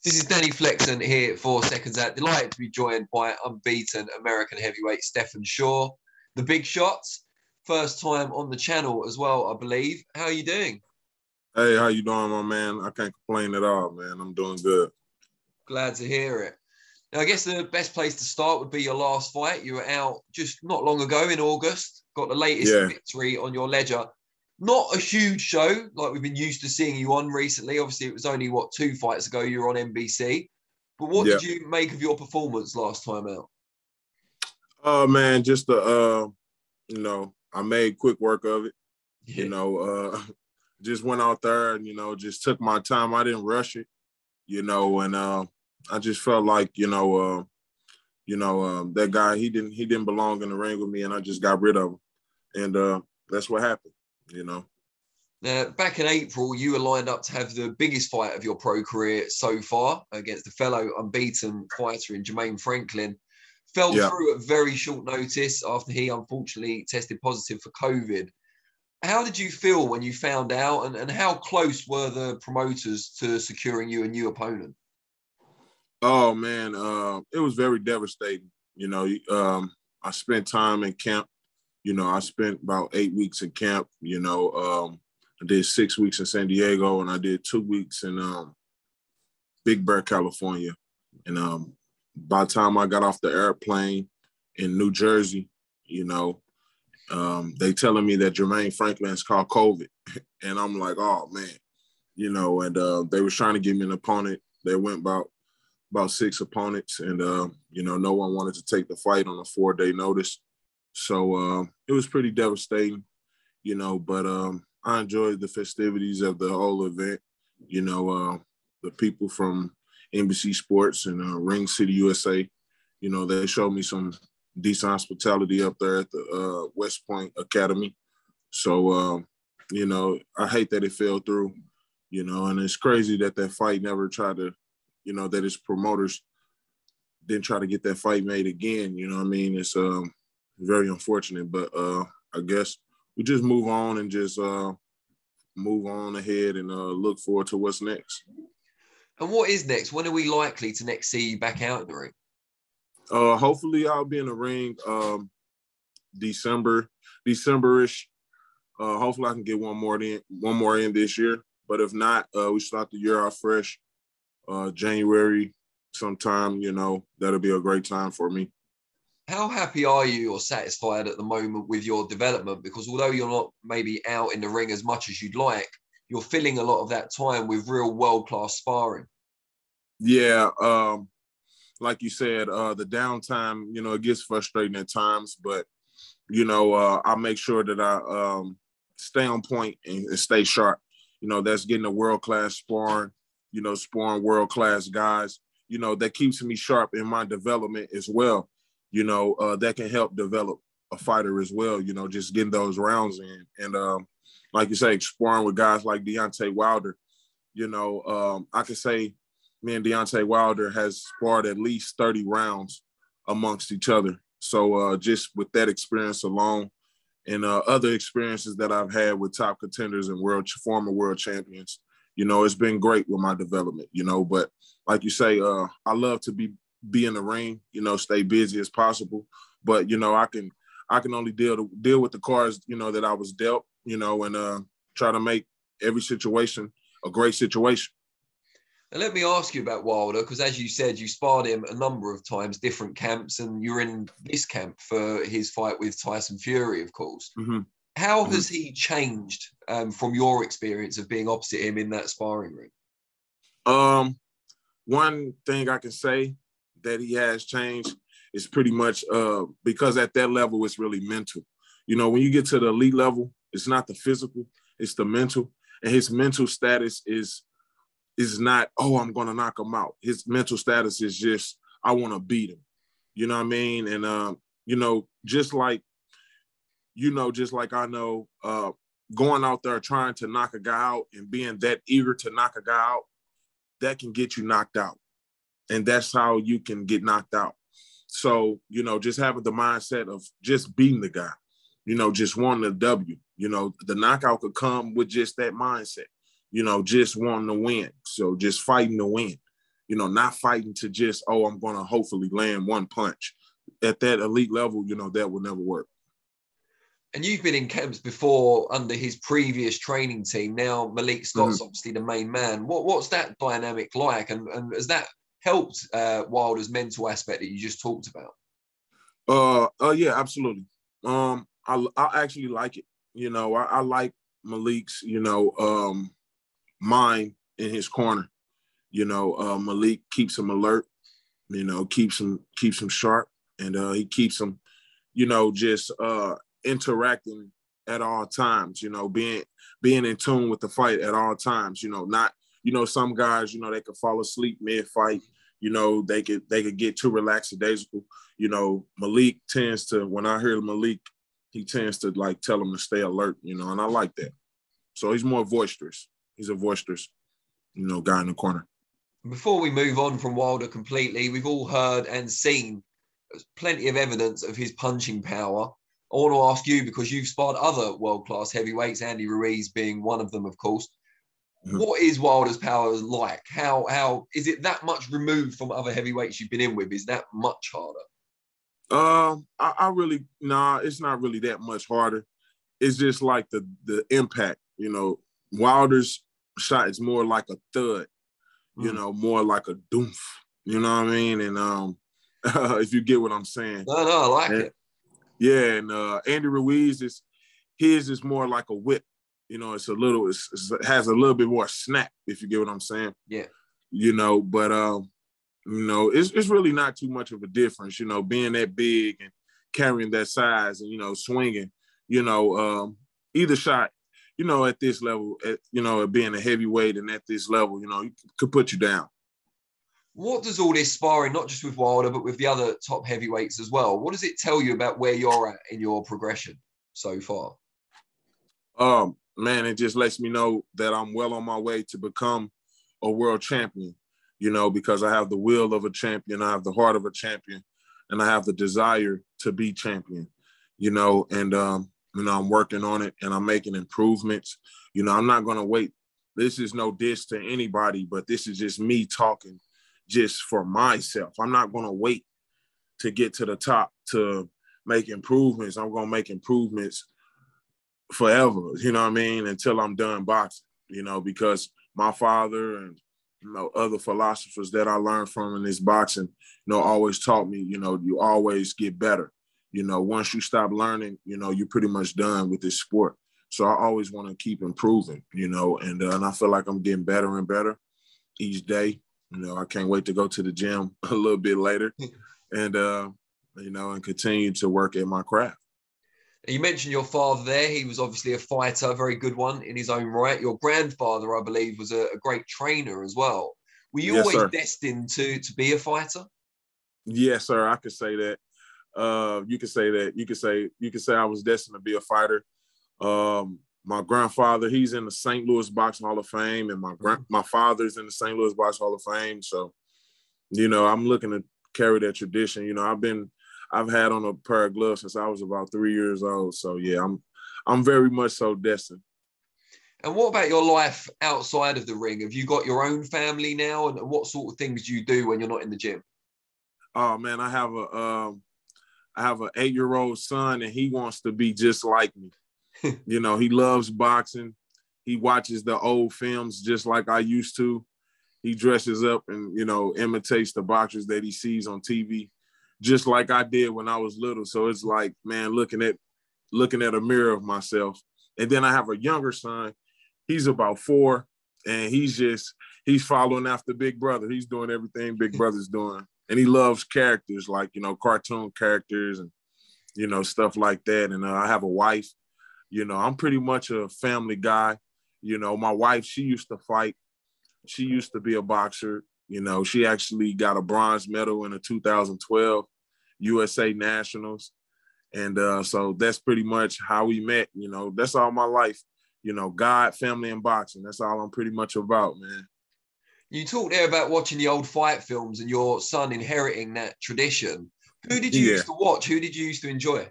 This is Danny Flexen here for Seconds Out. Delighted to be joined by unbeaten American heavyweight Stephan Shaw. The big shots, first time on the channel as well, I believe. How are you doing? Hey, how you doing, my man? I can't complain at all, man. I'm doing good. Glad to hear it. Now, I guess the best place to start would be your last fight. You were out just not long ago in August, got the latest victory on your ledger. Not a huge show like we've been used to seeing you on recently. Obviously, it was only, 2 fights ago you were on NBC. But what did you make of your performance last time out? Oh, man, just, I made quick work of it. Yeah. Just went out there and, just took my time. I didn't rush it, and I just felt like, that guy, he didn't belong in the ring with me, and I just got rid of him. And that's what happened. Now, back in April, you were lined up to have the biggest fight of your pro career so far against a fellow unbeaten fighter in Jermaine Franklin. Fell through at very short notice after he unfortunately tested positive for COVID. How did you feel when you found out, and how close were the promoters to securing you a new opponent? Oh, man, it was very devastating. I spent time in camp. I spent about 8 weeks in camp. I did 6 weeks in San Diego, and I did 2 weeks in Big Bear, California. And by the time I got off the airplane in New Jersey, they telling me that Jermaine Franklin is caught COVID. And I'm like, oh, man. And they was trying to give me an opponent. They went about 6 opponents, and, no one wanted to take the fight on a 4-day notice. So it was pretty devastating, but I enjoyed the festivities of the whole event. The people from NBC Sports and Ring City, USA, they showed me some decent hospitality up there at the West Point Academy. So, I hate that it fell through, and it's crazy that fight never tried to, that his promoters didn't try to get that fight made again. It's very unfortunate, but I guess we just move on and just move on ahead and look forward to what's next. And what is next? When are we likely to next see you back out in the ring? Hopefully I'll be in the ring December-ish. Hopefully I can get one more in this year. But if not, we start the year off fresh. January sometime, that'll be a great time for me. How happy are you or satisfied at the moment with your development? Because although you're not maybe out in the ring as much as you'd like, you're filling a lot of that time with real world-class sparring. Yeah, like you said, the downtime, it gets frustrating at times, but, I make sure that I stay on point and stay sharp. That's getting a world-class sparring, sparring world-class guys, that keeps me sharp in my development as well. That can help develop a fighter as well, just getting those rounds in. And like you say, sparring with guys like Deontay Wilder, I could say me and Deontay Wilder has sparred at least 30 rounds amongst each other. So just with that experience alone and other experiences that I've had with top contenders and former world champions, it's been great with my development, but like you say, I love to be in the ring, stay busy as possible. But, I can only deal with the cards, that I was dealt, and try to make every situation a great situation. And let me ask you about Wilder, because as you said, you sparred him a number of times, different camps, and you're in this camp for his fight with Tyson Fury, of course. Mm-hmm. How has he changed from your experience of being opposite him in that sparring ring? One thing I can say that he has changed is pretty much because at that level, it's really mental. When you get to the elite level, it's not the physical, it's the mental. And his mental status is not, oh, I'm going to knock him out. His mental status is just, I want to beat him. You know what I mean? And, just like I know, going out there trying to knock a guy out and being that eager to knock a guy out, that can get you knocked out. And that's how you can get knocked out. So, just having the mindset of just beating the guy, just wanting a W. The knockout could come with just that mindset, just wanting to win. So just fighting to win, not fighting to just, oh, I'm going to hopefully land one punch. At that elite level, that will never work. And you've been in camps before under his previous training team. Now Malik Scott's obviously the main man. What's that dynamic like? And has that helped Wilder's mental aspect that you just talked about? Yeah, absolutely. I actually like it. I like Malik's, mind in his corner. Malik keeps him alert, keeps him sharp, and he keeps him, just interacting at all times, being in tune with the fight at all times, not, some guys, they could fall asleep mid-fight, they could get too lackadaisical. Malik tends to, when I hear Malik, he tends to like tell him to stay alert, and I like that. So he's more boisterous. He's a boisterous, guy in the corner. Before we move on from Wilder completely, we've all heard and seen plenty of evidence of his punching power. I want to ask you, because you've sparred other world-class heavyweights, Andy Ruiz being one of them, of course. Mm-hmm. What is Wilder's power like? How is it that much removed from other heavyweights you've been in with? Is that much harder? It's not really that much harder. It's just like the impact, Wilder's shot is more like a thud, more like a doomph, you know what I mean? And if you get what I'm saying. No, I like it. Yeah, and Andy Ruiz his is more like a whip. It has a little bit more snap, if you get what I'm saying. Yeah. But it's really not too much of a difference, being that big and carrying that size and, swinging, either shot, at this level, being a heavyweight and at this level, could put you down. What does all this sparring, not just with Wilder, but with the other top heavyweights as well, what does it tell you about where you're at in your progression so far? Man, it just lets me know that I'm well on my way to become a world champion, because I have the will of a champion, I have the heart of a champion, and I have the desire to be champion, and, I'm working on it and I'm making improvements. I'm not going to wait. This is no diss to anybody, but this is just me talking just for myself. I'm not going to wait to get to the top to make improvements. I'm going to make improvements forever, until I'm done boxing, because my father and, other philosophers that I learned from in this boxing, always taught me, you always get better. Once you stop learning, you're pretty much done with this sport. So I always want to keep improving, and I feel like I'm getting better and better each day. I can't wait to go to the gym a little bit later and, and continue to work at my craft. You mentioned your father there. He was obviously a fighter, a very good one in his own right. Your grandfather, I believe, was a great trainer as well. Were you always destined to be a fighter? Yes, sir. I could say that. You could say that. You could say I was destined to be a fighter. My grandfather, he's in the St. Louis Boxing Hall of Fame, and my father's in the St. Louis Boxing Hall of Fame. So, I'm looking to carry that tradition. I've had on a pair of gloves since I was about 3 years old. So yeah, I'm very much so destined. And what about your life outside of the ring? Have you got your own family now? And what sort of things do you do when you're not in the gym? Oh man, I have an 8-year-old son, and he wants to be just like me. He loves boxing. He watches the old films just like I used to. He dresses up and, imitates the boxers that he sees on TV, just like I did when I was little. So it's like, man, looking at a mirror of myself. And then I have a younger son. He's about 4, and he's following after Big Brother. He's doing everything Big Brother's doing. And he loves characters like, cartoon characters and, stuff like that. And I have a wife. I'm pretty much a family guy. My wife, she used to fight. She used to be a boxer. She actually got a bronze medal in the 2012 USA Nationals. And so that's pretty much how we met. That's all my life. God, family, and boxing. That's all I'm pretty much about, man. You talked there about watching the old fight films and your son inheriting that tradition. Who did you used to watch? Who did you used to enjoy?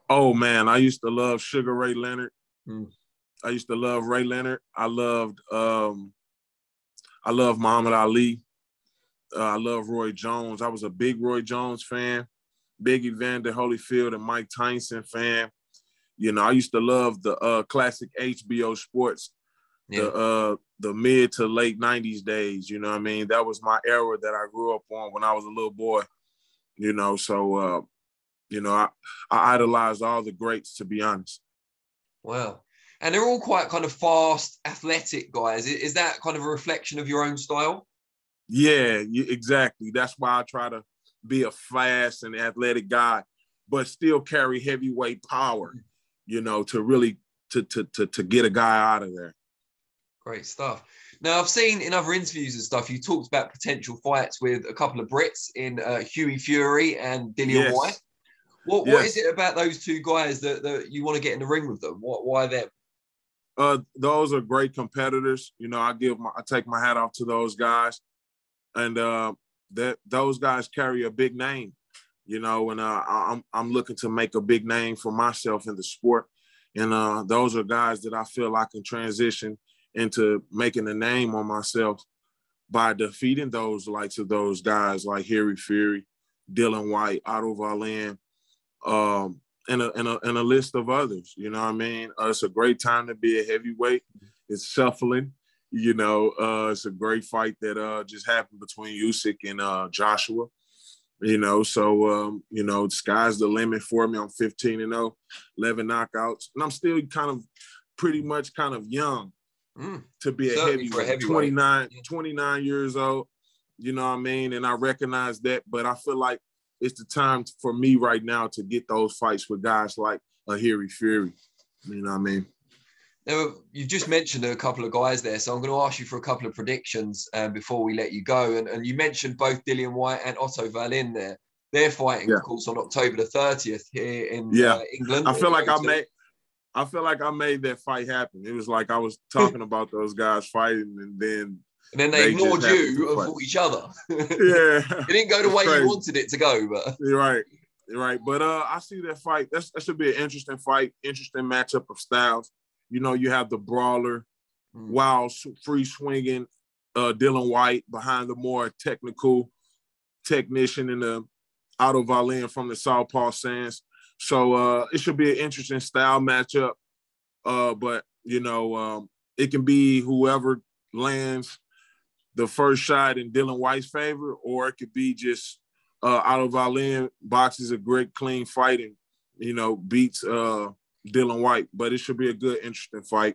Oh man, I used to love Sugar Ray Leonard. Mm. I used to love Ray Leonard. I loved Muhammad Ali. I love Roy Jones. I was a big Roy Jones fan, big Evander Holyfield and Mike Tyson fan. You know, I used to love the classic HBO sports, the mid to late 90s days. You know what I mean? That was my era that I grew up on when I was a little boy. You know, so you know, I idolized all the greats, to be honest. Wow. And they're all quite kind of fast, athletic guys. Is that kind of a reflection of your own style? Yeah, exactly. That's why I try to be a fast and athletic guy, but still carry heavyweight power, you know, to really to get a guy out of there. Great stuff. Now, I've seen in other interviews and stuff, you talked about potential fights with a couple of Brits in Hughie Fury and Dillian White. What is it about those two guys that you want to get in the ring with them? Why them? Those are great competitors. You know, I take my hat off to those guys, and those guys carry a big name. You know, and I'm looking to make a big name for myself in the sport, and those are guys that I feel I can transition into making a name on myself by defeating those likes of those guys like Harry Fury, Dillian White, Otto Wallin, and a list of others. You know what I mean? It's a great time to be a heavyweight. It's shuffling. You know, it's a great fight that just happened between Usyk and Joshua. You know, so, you know, the sky's the limit for me. I'm 15-0, 11 knockouts. And I'm still pretty much young to be a heavyweight. 29 years old, you know what I mean? And I recognize that, but I feel like it's the time for me right now to get those fights with guys like Harry Fury. You know what I mean? Now, you just mentioned a couple of guys there, so I'm going to ask you for a couple of predictions before we let you go. And you mentioned both Dillian White and Otto Wallin there. They're fighting, of course, on October the 30th here in England. I feel like I made that fight happen. It was like I was talking about those guys fighting, and then they ignored you and fought each other. Yeah, it didn't go the way you wanted it to go, but you're right. But I see that fight. That should be an interesting fight, interesting matchup of styles. You know, you have the brawler, wild, free swinging Dillian White behind the more technical technician in the Otto Wallin from the Southpaw Sands. So it should be an interesting style matchup. But, you know, it can be whoever lands the first shot in Dillian White's favor, or it could be just Otto Wallin boxes a great, clean fight and, you know, beats Dillian White. But it should be a good, interesting fight.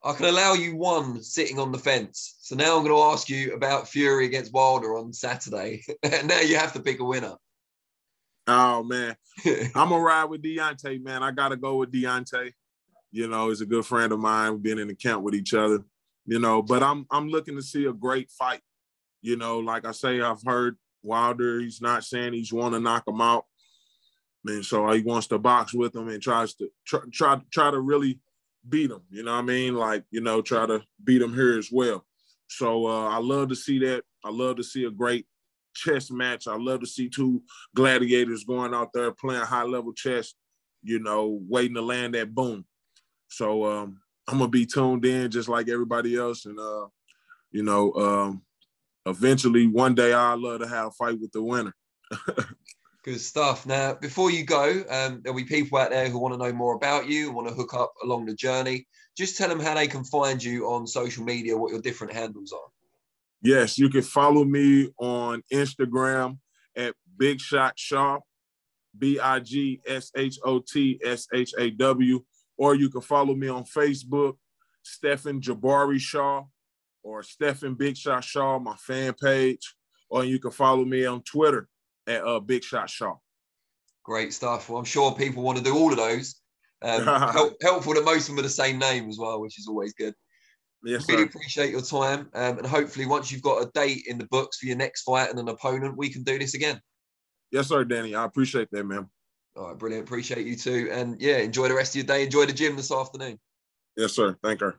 I can allow you one sitting on the fence. So now I'm going to ask you about Fury against Wilder on Saturday. Now you have to pick a winner. Oh, man. I'm going to ride with Deontay, man. I got to go with Deontay. You know, he's a good friend of mine. We've been in the camp with each other, you know. But I'm looking to see a great fight. You know, like I say, I've heard Wilder, he's not saying he's want to knock him out. And so he wants to box with him and tries to try to really beat him. You know what I mean? Like, you know, try to beat him here as well. So I love to see that. I love to see a great chess match. I love to see two gladiators going out there playing high-level chess, you know, waiting to land that boom. So I'm going to be tuned in just like everybody else. And, you know, eventually one day I'd love to have a fight with the winner. Good stuff. Now, before you go, there'll be people out there who want to know more about you, want to hook up along the journey. Just tell them how they can find you on social media, what your different handles are. Yes, you can follow me on Instagram at Big Shot Shaw, BIGSHOTSHAW, or you can follow me on Facebook, Stephan Jabari Shaw, or Stephan Big Shot Shaw, my fan page, or you can follow me on Twitter at Big Shot Shaw. Great stuff. Well, I'm sure people want to do all of those. Helpful that most of them are the same name as well, which is always good. Yes, really sir. Appreciate your time. And hopefully once you've got a date in the books for your next fight and an opponent, we can do this again. Yes, sir, Danny. I appreciate that, man. All right, brilliant. Appreciate you too. And yeah, enjoy the rest of your day. Enjoy the gym this afternoon. Yes, sir. Thank you.